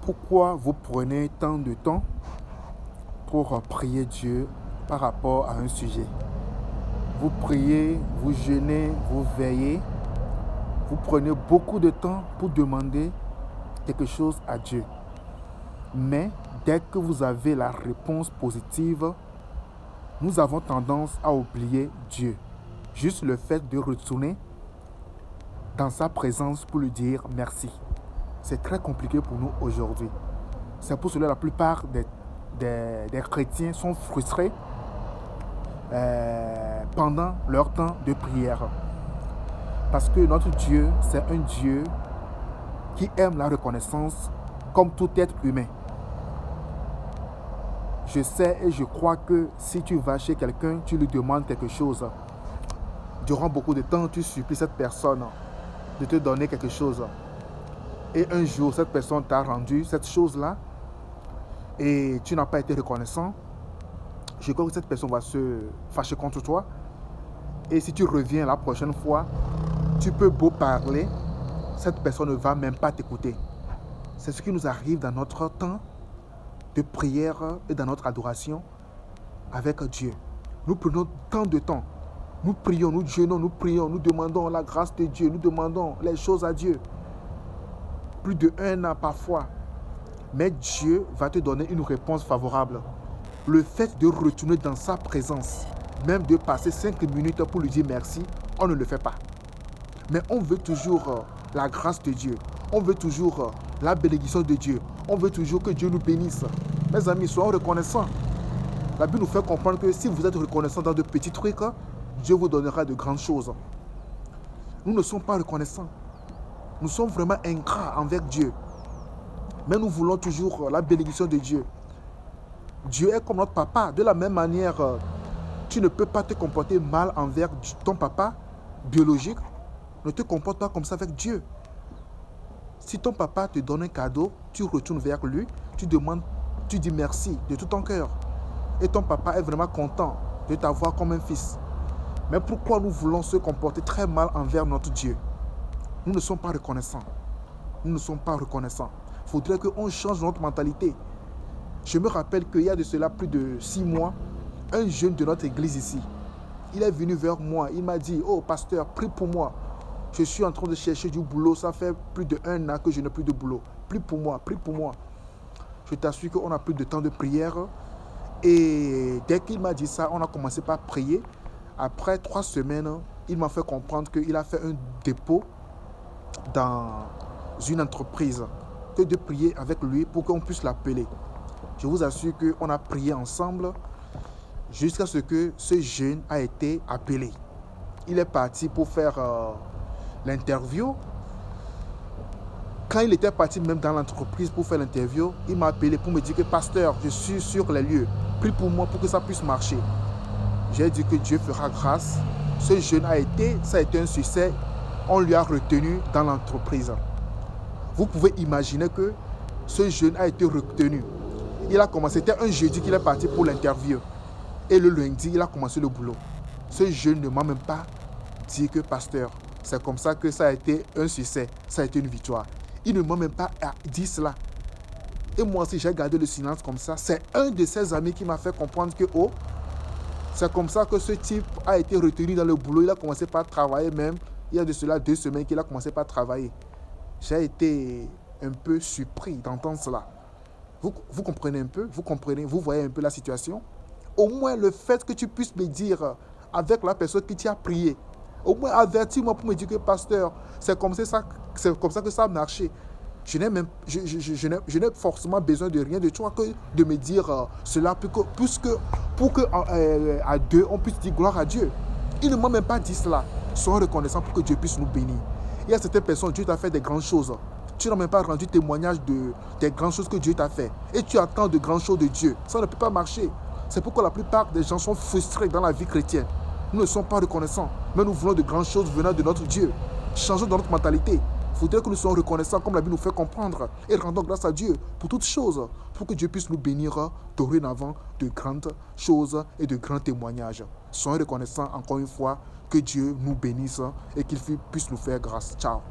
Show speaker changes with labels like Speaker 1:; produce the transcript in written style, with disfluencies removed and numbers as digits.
Speaker 1: Pourquoi vous prenez tant de temps pour prier Dieu par rapport à un sujet? Vous priez, vous jeûnez, vous veillez, vous prenez beaucoup de temps pour demander quelque chose à Dieu. Mais dès que vous avez la réponse positive, nous avons tendance à oublier Dieu. Juste le fait de retourner dans sa présence pour lui dire merci. C'est très compliqué pour nous aujourd'hui. C'est pour cela que la plupart des chrétiens sont frustrés pendant leur temps de prière. Parce que notre Dieu, c'est un Dieu qui aime la reconnaissance comme tout être humain. Je sais et je crois que si tu vas chez quelqu'un, tu lui demandes quelque chose. Durant beaucoup de temps, tu supplies cette personne de te donner quelque chose. Et un jour, cette personne t'a rendu cette chose-là et tu n'as pas été reconnaissant. Je crois que cette personne va se fâcher contre toi. Et si tu reviens la prochaine fois, tu peux beau parler, cette personne ne va même pas t'écouter. C'est ce qui nous arrive dans notre temps de prière et dans notre adoration avec Dieu. Nous prenons tant de temps. Nous prions, nous jeûnons, nous prions, nous demandons la grâce de Dieu, nous demandons les choses à Dieu. Plus de 1 an parfois. Mais Dieu va te donner une réponse favorable. Le fait de retourner dans sa présence, même de passer 5 minutes pour lui dire merci, on ne le fait pas. Mais on veut toujours la grâce de Dieu. On veut toujours la bénédiction de Dieu. On veut toujours que Dieu nous bénisse. Mes amis, soyons reconnaissants. La Bible nous fait comprendre que si vous êtes reconnaissants dans de petits trucs, Dieu vous donnera de grandes choses. Nous ne sommes pas reconnaissants. Nous sommes vraiment ingrats envers Dieu. Mais nous voulons toujours la bénédiction de Dieu. Dieu est comme notre papa. De la même manière, tu ne peux pas te comporter mal envers ton papa biologique. Ne te comporte pas comme ça avec Dieu. Si ton papa te donne un cadeau, tu retournes vers lui, tu dis merci de tout ton cœur. Et ton papa est vraiment content de t'avoir comme un fils. Mais pourquoi nous voulons se comporter très mal envers notre Dieu? Nous ne sommes pas reconnaissants. Nous ne sommes pas reconnaissants. Il faudrait qu'on change notre mentalité. Je me rappelle qu'il y a de cela plus de 6 mois, un jeune de notre église ici, il est venu vers moi, il m'a dit, oh pasteur, prie pour moi. Je suis en train de chercher du boulot, ça fait plus de 1 an que je n'ai plus de boulot. Prie pour moi, prie pour moi. Je t'assure qu'on n'a plus de temps de prière. Et dès qu'il m'a dit ça, on a commencé par prier. Après 3 semaines, il m'a fait comprendre qu'il a fait un dépôt dans une entreprise, que de prier avec lui pour qu'on puisse l'appeler. Je vous assure qu'on a prié ensemble jusqu'à ce que ce jeune a été appelé. Il est parti pour faire l'interview. Quand il était parti même dans l'entreprise pour faire l'interview, il m'a appelé pour me dire que pasteur, je suis sur les lieux. Prie pour moi pour que ça puisse marcher. J'ai dit que Dieu fera grâce. Ce jeune ça a été un succès. On lui a retenu dans l'entreprise. Vous pouvez imaginer que ce jeune a été retenu. Il a commencé, c'était un jeudi qu'il est parti pour l'interview. Et le lundi, il a commencé le boulot. Ce jeune ne m'a même pas dit que pasteur, c'est comme ça que ça a été un succès, ça a été une victoire. Il ne m'a même pas dit cela. Et moi aussi, j'ai gardé le silence comme ça. C'est un de ses amis qui m'a fait comprendre que, oh, c'est comme ça que ce type a été retenu dans le boulot. Il a commencé par travailler même. Il y a de cela 2 semaines qu'il a commencé par travailler. J'ai été un peu surpris d'entendre cela. Vous comprenez un peu? Vous comprenez? Vous voyez un peu la situation? Au moins le fait que tu puisses me dire avec la personne qui t'a prié, au moins avertis-moi pour me dire que pasteur, c'est comme ça que ça a marché. Je n'ai forcément besoin de rien de toi que de me dire cela pour que à deux on puisse dire gloire à Dieu. Il ne m'a même pas dit cela. Soyons reconnaissants pour que Dieu puisse nous bénir. Il y a certaines personnes, Dieu t'a fait des grandes choses. Tu n'as même pas rendu témoignage des grandes choses que Dieu t'a fait. Et tu attends de grandes choses de Dieu. Ça ne peut pas marcher. C'est pourquoi la plupart des gens sont frustrés dans la vie chrétienne. Nous ne sommes pas reconnaissants, mais nous voulons de grandes choses venant de notre Dieu. Changeons dans notre mentalité. Il faudrait que nous soyons reconnaissants comme la Bible nous fait comprendre et rendons grâce à Dieu pour toutes choses, pour que Dieu puisse nous bénir dorénavant de grandes choses et de grands témoignages. Soyons reconnaissants encore une fois, que Dieu nous bénisse et qu'il puisse nous faire grâce. Ciao.